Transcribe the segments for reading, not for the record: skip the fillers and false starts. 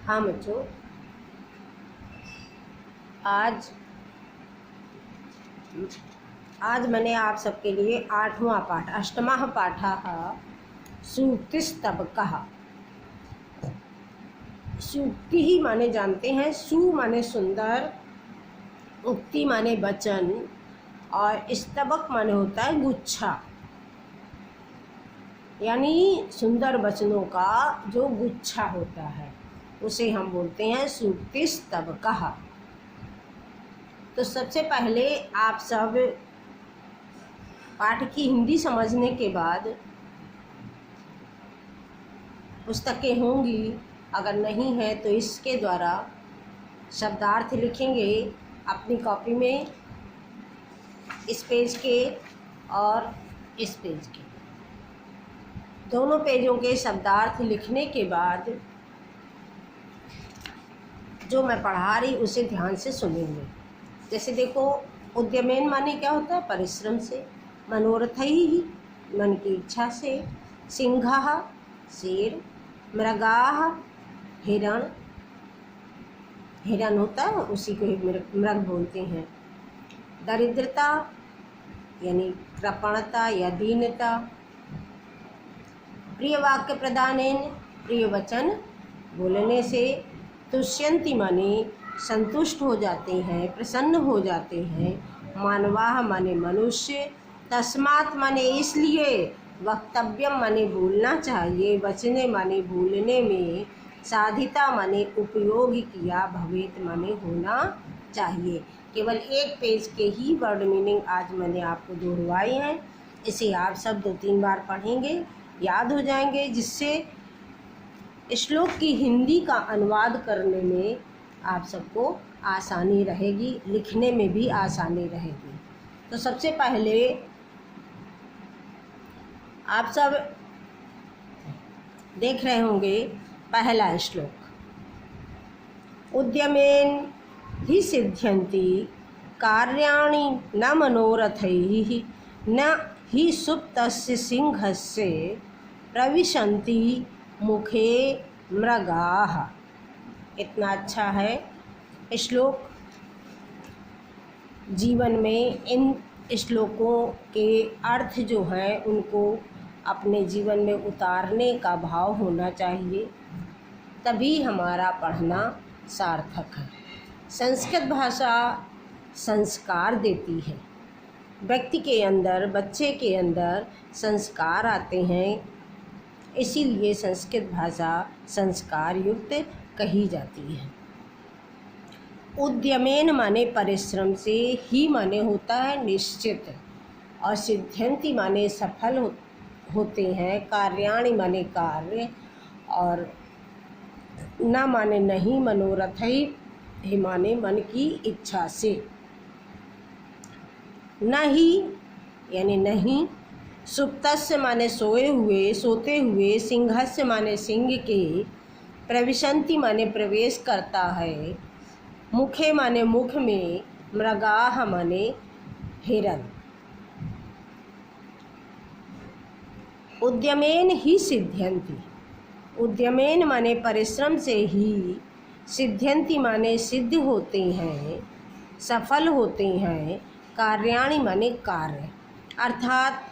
हाँ बच्चों, आज मैंने आप सबके लिए 8वां पाठ अष्टमः पाठः सूक्तिस्तबकः। सूक्ति ही माने जानते हैं, सु माने सुंदर, उक्ति माने वचन और स्तबक माने होता है गुच्छा, यानी सुंदर वचनों का जो गुच्छा होता है उसे हम बोलते हैं सूक्तिस्तबकः। तो सबसे पहले आप सब पाठ की हिंदी समझने के बाद पुस्तकें होंगी, अगर नहीं है तो इसके द्वारा शब्दार्थ लिखेंगे अपनी कॉपी में, इस पेज के और इस पेज के, दोनों पेजों के शब्दार्थ लिखने के बाद जो मैं पढ़ा रही उसे ध्यान से सुनेंगे। जैसे देखो, उद्यमेन माने क्या होता है? परिश्रम से, मनोरथैः मन की इच्छा से, सिंहः शेर, मृगाः हिरण, हिरण होता है उसी को मृग बोलते हैं, दरिद्रता यानी कृपणता या दीनता, प्रिय वाक्य प्रदानेन प्रिय वचन बोलने से, तुष्यन्ति माने संतुष्ट हो जाते हैं, प्रसन्न हो जाते हैं, मानवाः माने मनुष्य, तस्मात् माने इसलिए, वक्तव्यम माने बोलना चाहिए, वचने माने बोलने में, साधिता माने उपयोग किया, भवेत माने होना चाहिए। केवल एक पेज के ही वर्ड मीनिंग आज मैंने आपको दोहराए हैं। इसे आप सब 2-3 बार पढ़ेंगे, याद हो जाएंगे, जिससे श्लोक की हिंदी का अनुवाद करने में आप सबको आसानी रहेगी, लिखने में भी आसानी रहेगी। तो सबसे पहले आप सब देख रहे होंगे पहला श्लोक, उद्यमेन हि सिद्ध्यन्ति कार्याणि न मनोरथैः न हि सुप्तस्य सिंहस्य प्रविशन्ति मुखे मृगाः। इतना अच्छा है श्लोक। जीवन में इन श्लोकों के अर्थ जो हैं उनको अपने जीवन में उतारने का भाव होना चाहिए, तभी हमारा पढ़ना सार्थक है। संस्कृत भाषा संस्कार देती है, व्यक्ति के अंदर, बच्चे के अंदर संस्कार आते हैं, इसीलिए संस्कृत भाषा संस्कार युक्त कही जाती है। उद्यमेन माने परिश्रम से, ही माने होता है निश्चित, और सिद्ध्यन्ति माने सफल होते हैं, कार्याणि माने कार्य, और न माने नहीं, मनोरथैः माने मन की इच्छा से, न ही यानी नहीं, सुप्तस्य माने सोए हुए, सोते हुए, सिंहस्य माने सिंह के, प्रविशन्ति माने प्रवेश करता है, मुखे माने मुख में, मृगाः माने हिरण। उद्यमेन ही सिद्ध्यन्ति, उद्यमेन माने परिश्रम से ही, सिद्ध्यन्ति माने सिद्ध होते हैं, सफल होते हैं, कार्याणि माने कार्य, अर्थात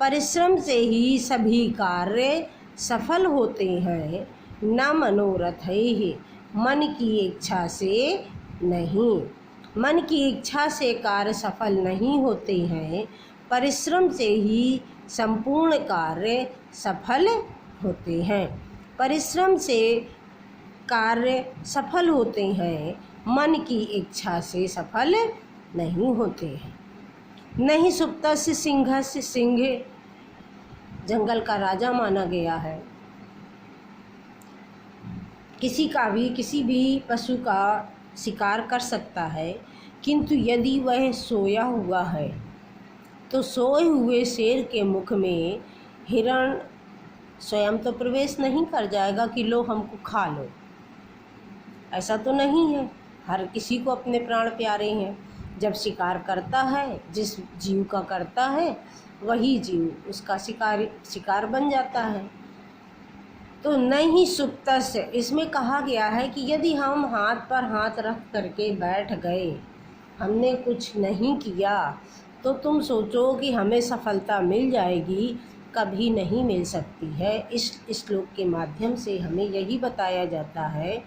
परिश्रम से ही सभी कार्य सफल होते हैं, न मनोरथैः मन की इच्छा से नहीं, मन की इच्छा से कार्य सफल नहीं होते हैं, परिश्रम से ही संपूर्ण कार्य सफल होते हैं, परिश्रम से कार्य सफल होते हैं, मन की इच्छा से सफल नहीं होते हैं। नहीं सुप्तस्य सिंहस्य, सिंह जंगल का राजा माना गया है। किसी भी पशु का शिकार कर सकता है, किंतु यदि वह सोया हुआ है तो सोए हुए शेर के मुख में हिरण स्वयं तो प्रवेश नहीं कर जाएगा कि लो हमको खा लो, ऐसा तो नहीं है। हर किसी को अपने प्राण प्यारे हैं। जब शिकार करता है, जिस जीव का करता है वही जीव उसका शिकार बन जाता है। तो नहीं सुप्तस्य, इसमें कहा गया है कि यदि हम हाथ पर हाथ रख करके बैठ गए, हमने कुछ नहीं किया, तो तुम सोचो कि हमें सफलता मिल जाएगी, कभी नहीं मिल सकती है। इस श्लोक के माध्यम से हमें यही बताया जाता है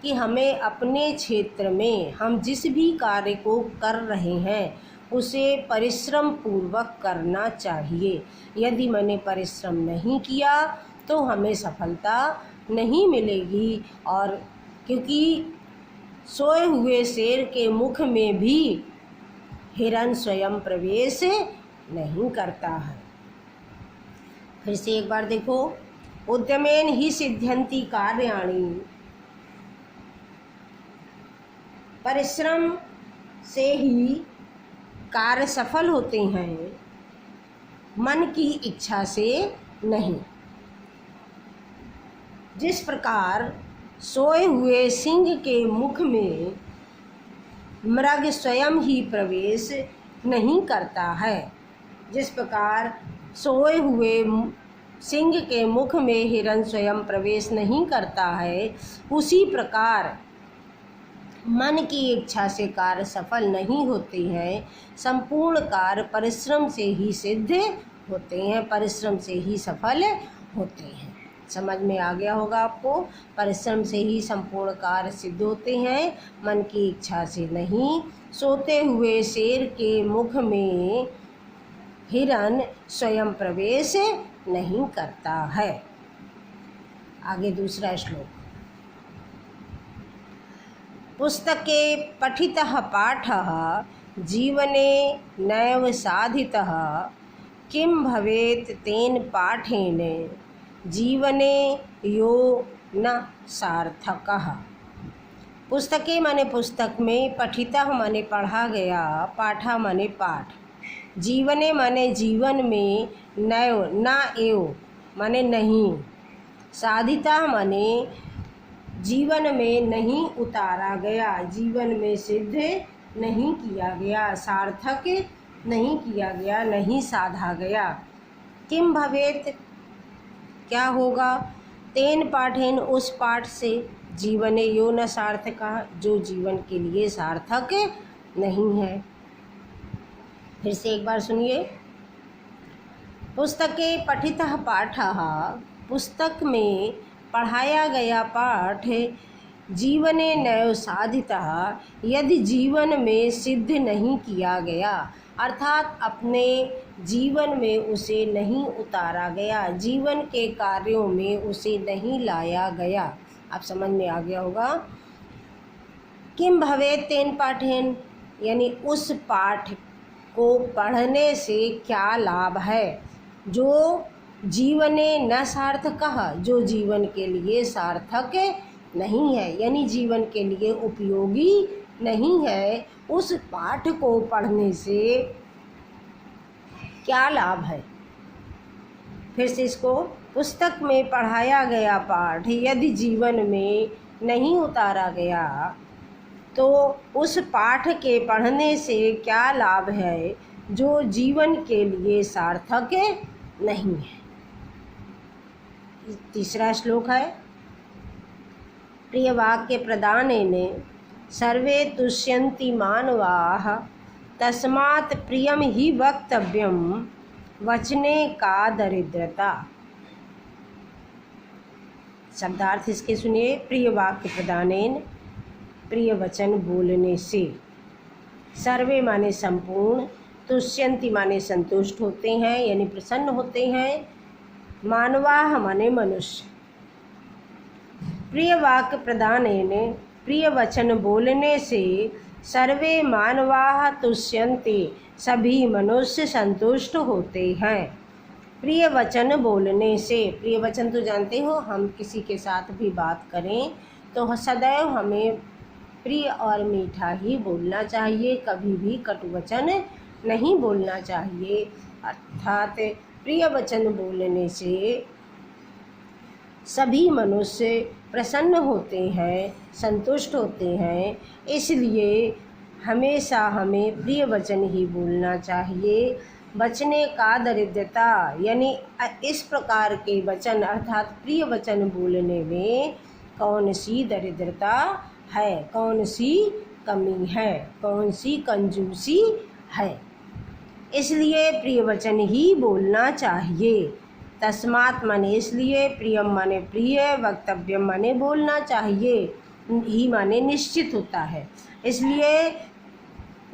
कि हमें अपने क्षेत्र में हम जिस भी कार्य को कर रहे हैं उसे परिश्रम पूर्वक करना चाहिए। यदि मैंने परिश्रम नहीं किया तो हमें सफलता नहीं मिलेगी। और क्योंकि सोए हुए शेर के मुख में भी हिरण स्वयं प्रवेश नहीं करता है। फिर से एक बार देखो, उद्यमेन ही सिद्ध्यन्ति कार्याणि, परिश्रम से ही कार्य सफल होते हैं, मन की इच्छा से नहीं। जिस प्रकार सोए हुए सिंह के मुख में मृग स्वयं ही प्रवेश नहीं करता है, जिस प्रकार सोए हुए सिंह के मुख में हिरण स्वयं प्रवेश नहीं करता है, उसी प्रकार मन की इच्छा से कार्य सफल नहीं होते हैं। संपूर्ण कार्य परिश्रम से ही सिद्ध होते हैं, परिश्रम से ही सफल होते हैं। समझ में आ गया होगा आपको। परिश्रम से ही संपूर्ण कार्य सिद्ध होते हैं, मन की इच्छा से नहीं। सोते हुए शेर के मुख में हिरण स्वयं प्रवेश नहीं करता है। आगे दूसरा श्लोक। पुस्तके पठितः पाठः जीवने नैव साधितः, किं भवेत् तेन पाठेन जीवने यो न सार्थकः। पुस्तके माने पुस्तक में, पठितः माने पढ़ा गया, पाठा माने पाठ, जीवने माने जीवन में, नैव ना एव माने नहीं, साधिता माने जीवन में नहीं उतारा गया, जीवन में सिद्ध नहीं किया गया, सार्थक नहीं किया गया, नहीं साधा गया। किम भवेत क्या होगा, तेन पाठेन उस पाठ से, जीवने यो न सार्थक जो जीवन के लिए सार्थक नहीं है। फिर से एक बार सुनिए। पुस्तके पठितः पाठः, पुस्तक में पढ़ाया गया पाठ, जीवने नैव साधितः यदि जीवन में सिद्ध नहीं किया गया, अर्थात अपने जीवन में उसे नहीं उतारा गया, जीवन के कार्यों में उसे नहीं लाया गया। आप समझ में आ गया होगा। किम भवेत् तेन पाठेन, यानी उस पाठ को पढ़ने से क्या लाभ है, जो जीवने न सार्थकः जो जीवन के लिए सार्थक नहीं है, यानी जीवन के लिए उपयोगी नहीं है। उस पाठ को पढ़ने से क्या लाभ है। फिर से इसको, पुस्तक में पढ़ाया गया पाठ यदि जीवन में नहीं उतारा गया तो उस पाठ के पढ़ने से क्या लाभ है, जो जीवन के लिए सार्थक नहीं है। तीसरा श्लोक है। प्रिय वाक्य प्रदानेन सर्वे तुष्यन्ति मानवाः, तस्मात् प्रियम ही वक्तव्यम वचने का दरिद्रता। शब्दार्थ इसके सुनिए। प्रिय वाक्य प्रदानेन, प्रिय वचन बोलने से, सर्वे माने संपूर्ण, तुष्यन्ति माने संतुष्ट होते हैं यानी प्रसन्न होते हैं, मानवाः माने मनुष्य। प्रिय वाक्य प्रदानेन, प्रिय वचन बोलने से, सर्वे मानवाः तुष्यन्ति सभी मनुष्य संतुष्ट होते हैं। प्रिय वचन बोलने से, प्रिय वचन तो जानते हो, हम किसी के साथ भी बात करें तो सदैव हमें प्रिय और मीठा ही बोलना चाहिए, कभी भी कटु वचन नहीं बोलना चाहिए। अर्थात प्रिय वचन बोलने से सभी मनुष्य प्रसन्न होते हैं, संतुष्ट होते हैं, इसलिए हमेशा हमें प्रिय वचन ही बोलना चाहिए। बचने का दरिद्रता, यानी इस प्रकार के वचन अर्थात प्रिय वचन बोलने में कौन सी दरिद्रता है, कौन सी कमी है, कौन सी कंजूसी है। इसलिए प्रिय वचन ही बोलना चाहिए। तस्मात् माने इसलिए, प्रियम माने प्रिय, वक्तव्यम माने बोलना चाहिए, ही माने निश्चित होता है। इसलिए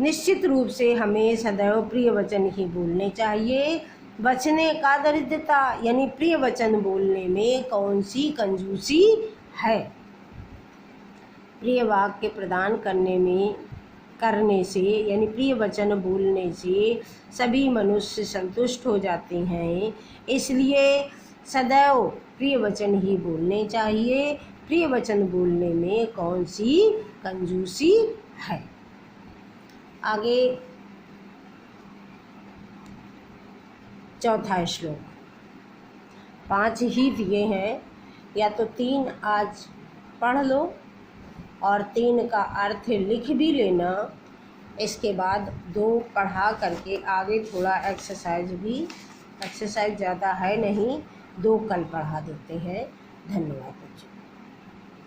निश्चित रूप से हमें सदैव प्रिय वचन ही बोलने चाहिए। बचने का दरिद्रता, यानी प्रिय वचन बोलने में कौन सी कंजूसी है। प्रिय वाक्य प्रदान करने से यानी प्रिय वचन बोलने से सभी मनुष्य संतुष्ट हो जाते हैं। इसलिए सदैव प्रिय वचन ही बोलने चाहिए। प्रिय वचन बोलने में कौन सी कंजूसी है। आगे चौथा श्लोक, 5 ही दिए हैं, या तो 3 आज पढ़ लो और 3 का अर्थ लिख भी लेना। इसके बाद 2 पढ़ा करके आगे थोड़ा एक्सरसाइज ज़्यादा है नहीं, 2 कल पढ़ा देते हैं। धन्यवाद बच्चों।